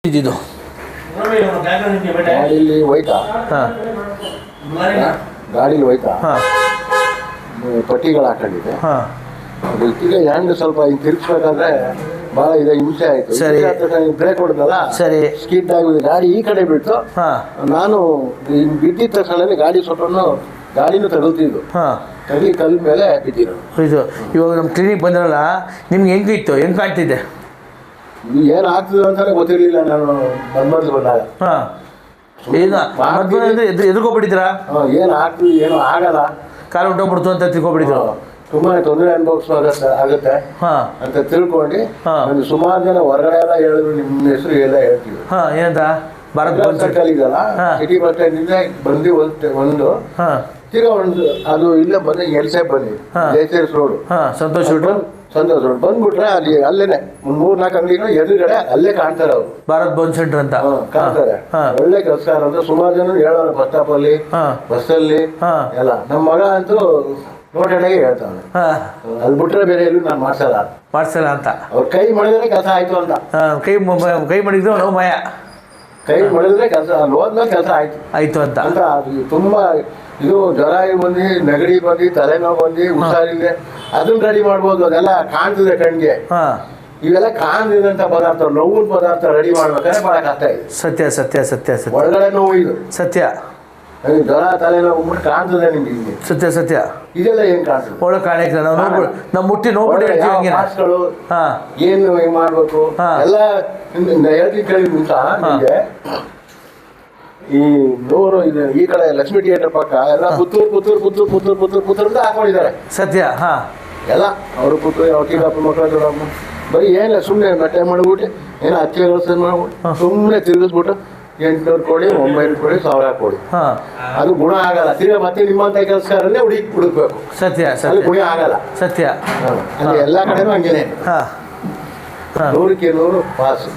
ಇದು ಗಾಡೀಲಿ ಹೋಯ್ತಾ ಹಾಂ ಗಾಡೀಲಿ ಹೋಯ್ತಾ ಹಾಂ ಪಟ್ಟಿಗಳು ಹಾಕೊಂಡಿದ್ದೆ. ಹಾಂ ಅದು ಈಗ ಹ್ಯಾಂಡ್ ಸ್ವಲ್ಪ ಹಿಂಗೆ ತಿರ್ಗಿಸ್ಬೇಕಾದ್ರೆ ಭಾಳ ಇದಾಗಿ ಹಿಂಸೆ ಆಯಿತು. ಸರಿ. ಬ್ರೇಕ್ ಹೊಡೆದಲ್ಲ, ಸರಿ. ಸ್ಕಿಡ್ ಆಗಿದೆ, ಗಾಡಿ ಈ ಕಡೆ ಬಿಟ್ಟು ಹಾಂ ನಾನು ಹಿಂಗೆ ಬಿದ್ದಿದ್ದ ತಕ್ಷಣ ಗಾಡಿ ಸ್ವಲ್ಪ ಗಾಡಿನೂ ತಗಲ್ತಿದ್ದು, ಹಾಂ ತಗಲಿ ಕಲ್ ಮೇಲೆ ಬಿದ್ದಿರೋ. ಇದು ಇವಾಗ ನಮ್ಮ ಕ್ಲಿನಿಕ್ ಬಂದಿರಲ್ಲ, ನಿಮ್ಗೆ ಹೆಂಗಿತ್ತು, ಹೆಂಗೆ ಕಾಣ್ತಿದ್ದೆ? ಏನು ಆಗ್ತದೆ ಅಂತಾನೆ ಗೊತ್ತಿರಲಿಲ್ಲ ನಾನು ಮೊದಲು ಬಂದಾಗ. ಹಾಂ ಈಗ ಎದುರ್ಕೊಬಿಟ್ಟಿದ್ದೀರಾ? ಏನು ಆಗ್ತದೆ ಏನೋ ಆಗಲ್ಲ, ಕಾಲು ಹೊಂಟೋಗ್ಬಿಡ್ತು ಅಂತ ತಿಳ್ಕೊಬಿಟ್ಟಿದ್ರು. ತುಂಬಾ ತೊಂದರೆ ಆಗುತ್ತೆ ಹಾಂ ಅಂತ ತಿಳ್ಕೊಂಡು ಹಾಂ. ಒಂದು ಸುಮಾರು ಜನ ಹೊರಗಡೆ ಎಲ್ಲ ಹೇಳಿದ್ರು, ನಿಮ್ಮ ಹೆಸರು ಎಲ್ಲ ಹೇಳ್ತೀವಿ. ಹಾಂ ಏನಂತ? ಭಾರತ್ ಸರ್ಕಲ್ ಇದಲ್ಲ, ಹಾಂ. ಸಿಟಿ ಬಸ್ ಸ್ಟ್ಯಾಂಡಿಂದ ಬಂದು ಒಂದು ಹಾಂ ತಿರ್ಗಾ ಒಂದು ಅದು ಇಲ್ಲ ಬಂದು ಎಲ್ಸೆ ಬನ್ನಿ ಹಾಂ. ಜಯಸೇರ್ಸ್ ರೋಡ್, ಹಾಂ ಸಂತೋಷ್ ಬಿಟ್ರು ಸಂತೋಷ್ ರೋಡ್ ಬಂದ್ಬಿಟ್ರೆ ಅಲ್ಲಿ ಅಲ್ಲೇನೆ ಒಂದು 3-4 ಅಂಗಡಿಗಳು ಎದುರುಗಡೆ ಅಲ್ಲೇ ಕಾಣ್ತಾರೆ ಅವರು. ಭಾರತ್ ಬೋನ್ ಸೆಂಟರ್ ಅಂತ ಕಾಣ್ತಾರೆ. ಹಾಂ. ಒಳ್ಳೆ ಕೆಲಸ ಅಂತ ಸುಮಾರು ಜನ ಹೇಳೋರು ಬಸ್ ಸ್ಟಾಪ್ ಅಲ್ಲಿ, ಹಾಂ ಬಸ್ಸಲ್ಲಿ ಹಾಂ ಎಲ್ಲ. ನಮ್ಮ ಮಗ ಅಂತೂ ನೋಟೆಡಾಗಿ ಹೇಳ್ತಾನೆ, ಹಾಂ ಅದು ಬಿಟ್ರೆ ಬೇರೆ ಎಲ್ಲೂ ನಾನು ಮಾಡ್ಸಲ್ಲ ಅಂತ. ಅವ್ರ ಕೈ ಮಾಡಿದ್ರೆ ಕೆಲಸ ಆಯ್ತು ಅಂತ. ಹಾಂ ಕೈ ಮಾಡಿದ್ರು ನಾವು ಮಯ ಕೈ ಮಾಡಿದ್ರೆ ಕೆಲಸ, ಅಲ್ಲಿ ಹೋದ್ಮೇಲೆ ಕೆಲಸ ಆಯ್ತು ಅಂತ ಅದು ತುಂಬಾ ಇದು ಜ್ವರ ಬಂದು, ನೆಗಡಿ ಬಂದು, ತಲೆನೋವು ಬಂದು, ಹುಷಾರಿಲ್ಲದೆ ಅದನ್ನ ರೆಡಿ ಮಾಡ್ಬೋದು. ಅದೆಲ್ಲ ಕಾಣ್ತದೆ ಕಣ್ಗೆ. ಹಾಂ ಇವೆಲ್ಲ ಕಾಣ್ದಿದಂತ ಪದಾರ್ಥ, ನೋವಿನ ಪದಾರ್ಥ ರೆಡಿ ಮಾಡ್ಬೇಕಾದ್ರೆ ಬಹಳ ಕಷ್ಟ ಇದೆ. ಸತ್ಯ ಸತ್ಯ ಸತ್ಯ ಸತ್ಯ ಒಳಗಡೆ ನೋವು ಇದು ಸತ್ಯ. ಜ್ವರ ತಲೆನೋವು ಬಿಟ್ಟು ಕಾಣ್ತದೆ ನಿಮ್ಗೆ ಇಲ್ಲಿ. ಸತ್ಯ ಸತ್ಯ. ಇದೆಲ್ಲ ಏನ್ ಕಾಣ್ತದೆ? ಒಳಗೆ ಕಾಣಕ್ಕೆ ನಾವು ಮುಟ್ಟಿ ನೋಡ್ಬಿಟ್ಟು ಮಾಸ್ಕ್ಗಳು ಹಾಂ ಏನು ಹೆಂಗ್ ಮಾಡ್ಬೇಕು ಹಾ. ಎಲ್ಲ ಹೇಳ್ತೀನಿ ಕೇಳಿ ಮುಂಚ ನಿಮ್ಗೆ. ಈ ನೂರು ಇದು ಈ ಕಡೆ ಲಕ್ಷ್ಮೀ ಥಿಯೇಟರ್ ಪಕ್ಕ ಎಲ್ಲ ಪುತ್ತೂರು ಅಂತ ಹಾಕೊಂಡಿದ್ದಾರೆ. ಸತ್ಯ. ಹಾಂ ಎಲ್ಲ ಅವರು ಪುತ್ತೂರು ಅವ್ರ ಮಕ್ಕಳ ದೊಡ್ಡಮ್ಮ ಬರೀ ಏನಿಲ್ಲ, ಸುಮ್ಮನೆ ಬಟ್ಟೆ ಮಾಡಿಬಿಟ್ಟು ಏನೋ ಹಚ್ಚೆ ಕೆಲಸ ಮಾಡ್ಬಿಟ್ಟು ಸುಮ್ಮನೆ ತಿರುಗಿಸ್ಬಿಟ್ಟು 800 ಕೊಡಿ, 900 ಕೊಡಿ, 1000 ಕೊಡಿ. ಹಾಂ ಅದು ಗುಣ ಆಗಲ್ಲ. ತಿರ್ಗಾ ಮತ್ತೆ ನಿಮ್ಮಂತ ಕೆಲಸಗಾರನ್ನೇ ಹುಡುಕ್ಬೇಕು. ಸತ್ಯ ಅಲ್ಲಿ ಸತ್ಯ ಗುಣ ಆಗಲ್ಲ. ಸತ್ಯ. ಅಲ್ಲಿ ಎಲ್ಲ ಕಡೆನೂ ಹಂಗೇನೆ. ಹಾಂ ಹಾಂ 100ಕ್ಕೆ 100 ಪಾಸ್.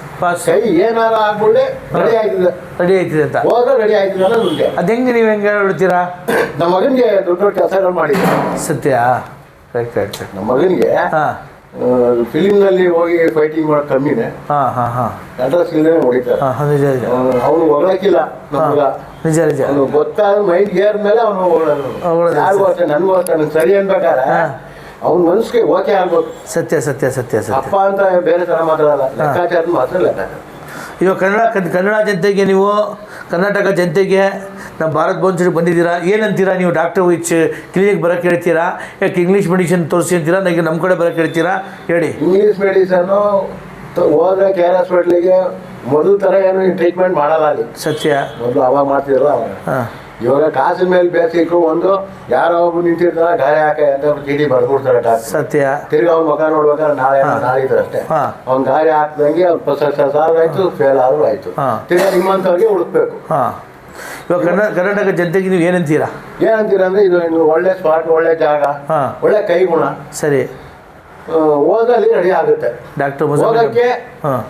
ಕೈ ಏನಾರ ಆಗ್ಬಿಡ್ಲೆ ರೆಡಿ ಆಯ್ತದೆ, ರೆಡಿ ಆಯ್ತಿದೆ ಅಂತ ಹೋದ್ರೆ ರೆಡಿ ಆಯ್ತದೆ ಅನ್ನೋದು ನಿಮಗೆ. ಅದು ಹೆಂಗೆ ನೀವು ಹೆಂಗೆ ಹೇಳ್ಬಿಡ್ತೀರಾ? ನಮ್ಮ ಮಗನಿಗೆ ದೊಡ್ಡ ದೊಡ್ಡ ಕೆಲಸಗಳು ಮಾಡಿದ್ದೆ. ಸತ್ಯ. Correct correct. ನಮ್ಮ ಮಗನಿಗೆ ಹಾಂ ಫಿಲಿಮ್ನಲ್ಲಿ ಹೋಗಿ ಫೈಟಿಂಗ್ ಮಾಡೋದು ಕಮ್ಮಿನೇ. ಹಾಂ ಹಾಂ ಹಾಂ ಅಡ್ರೆಸ್ ಇಲ್ಲದೆ ಹೊಡಿತಾರೆ. ಹಾಂ ನಿಜ ನಿಜ. ಅವನು ಹೊಗಳಕ್ಕಿಲ್ಲ ನಮಗ. ನಿಜ ನಿಜ. ಅವನು ಗೊತ್ತಾದ ಮೈಂಡ್ ಗೇರ್ ಮೇಲೆ ಅವನು ಯಾರಿಗೂ ಅಷ್ಟೇ, ನನಗೂ ಅಷ್ಟೇ. ನನಗೆ ಸರಿ ಅನ್ಬೇಕಾರೆ ಅವ್ನ ಮನಸ್ಸಿಗೆ ಓಕೆ ಆಗ್ಬೇಕು. ಸತ್ಯ ಸತ್ಯ ಸತ್ಯ ಸತ್ಯ. ಅಪ್ಪ ಅಂತ ಬೇರೆ ಥರ ಮಾತಾಡಲ್ಲ, ಲೆಕ್ಕಾಚಾರ ಮಾತ್ರ ಲೆಕ್ಕಾಚಾರ. ಇವಾಗ ಕನ್ನಡ ಜನತೆಗೆ, ನೀವು ಕರ್ನಾಟಕ ಜನತೆಗೆ ನಮ್ಮ ಭಾರತ್ ಬೋನ್ ಸೆಂಟರ್ ಬಂದಿದ್ದೀರಾ, ಏನಂತೀರಾ ನೀವು? ಡಾಕ್ಟರ್ ಕ್ಲಿನಿಕ್ ಬರೋಕ್ಕೆ ಹೇಳ್ತೀರಾ? ಯಾಕೆ ಇಂಗ್ಲೀಷ್ ಮೆಡಿಸಿನ್ ತೋರಿಸಿ ಅಂತೀರಾ? ನನಗೆ ನಮ್ಮ ಕಡೆ ಬರೋಕ್ಕೆ ಹೇಳ್ತೀರಾ? ಹೇಳಿ. ಇಂಗ್ಲೀಷ್ ಮೆಡಿಸನ್ನು ಹೋದ್ರೆ ಕೇರ್ ಹಾಸ್ಪಿಟ್ಲಿಗೆ ಮೊದಲು ಥರ ಏನು ಟ್ರೀಟ್ಮೆಂಟ್ ಮಾಡಲ್ಲ ಅಲ್ಲಿ. ಸತ್ಯ. ಮೊದಲು ಅವಾಗ ಮಾಡ್ತಿರಲ್ಲ ಅವಾಗ. ಹಾಂ ಇವಾಗ ಕಾಸಿನ ಮೇಲೆ ಬೇಸಿಕ್ಕು ಒಂದು ಯಾರೋ ಒಬ್ಬರು ನಿಂತಿರ್ತಾರೆ, ಗಾಳಿ ಹಾಕಿ ಅಂತ ಚೀಟಿ ಬರ್ಬಿಡ್ತಾರೆ ಡಾಕ್ಟರ್. ಸತ್ಯ. ತಿರ್ಗಿ ಅವ್ನ ಮುಖ ನೋಡ್ಬೇಕಾದ್ರೆ ನಾಳಿದ್ರು ಅಷ್ಟೇ. ಅವ್ನ ಗಾಳಿ ಹಾಕ್ದಂಗೆ ಅವ್ರು 10,000 ಆಯ್ತು, ಫೇಲ್ ಆದ್ರೂ ಆಯ್ತು. ತಿರ್ಗಿ ನಿಮ್ಮಂಥವ್ರಿಗೆ ಹುಡುಕ್ಬೇಕು. ಹಾಂ ಇವಾಗ ಕರ್ನಾಟಕ ಜನತೆಗೆ ನೀವು ಏನಂತೀರಾ? ಏನಂತೀರ ಅಂದ್ರೆ ಇದು ಒಳ್ಳೆ ಸ್ಪಾಟ್, ಒಳ್ಳೆ ಜಾಗ, ಒಳ್ಳೆ ಕೈಗುಣ. ಸರಿ. ಹೋದಲ್ಲಿ ರೆಡಿ ಆಗುತ್ತೆ ಡಾಕ್ಟರ್ ಹೋಗಕ್ಕೆ. ಹಾಂ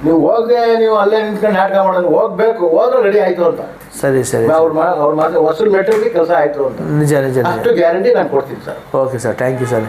ನೀವು ಹೋಗದೆ ನೀವು ಅಲ್ಲೇ ನಿಂತ್ಕೊಂಡು ನಾಟಕ ಮಾಡೋದು, ಹೋಗ್ಬೇಕು, ಹೋದ್ರೆ ರೆಡಿ ಆಯ್ತು ಅಂತ. ಸರಿ ಸರಿ. ಅವ್ರು ಮಾತ್ರ ಹೊಸರು ಮೆಟ್ರಿಗೆ ಕೆಲಸ ಆಯ್ತು ಅಂತ. ನಿಜ ನಿಜ. ಅಷ್ಟು ಗ್ಯಾರಂಟಿ ನಾನು ಕೊಡ್ತೀನಿ sir. Okay sir, thank you sir.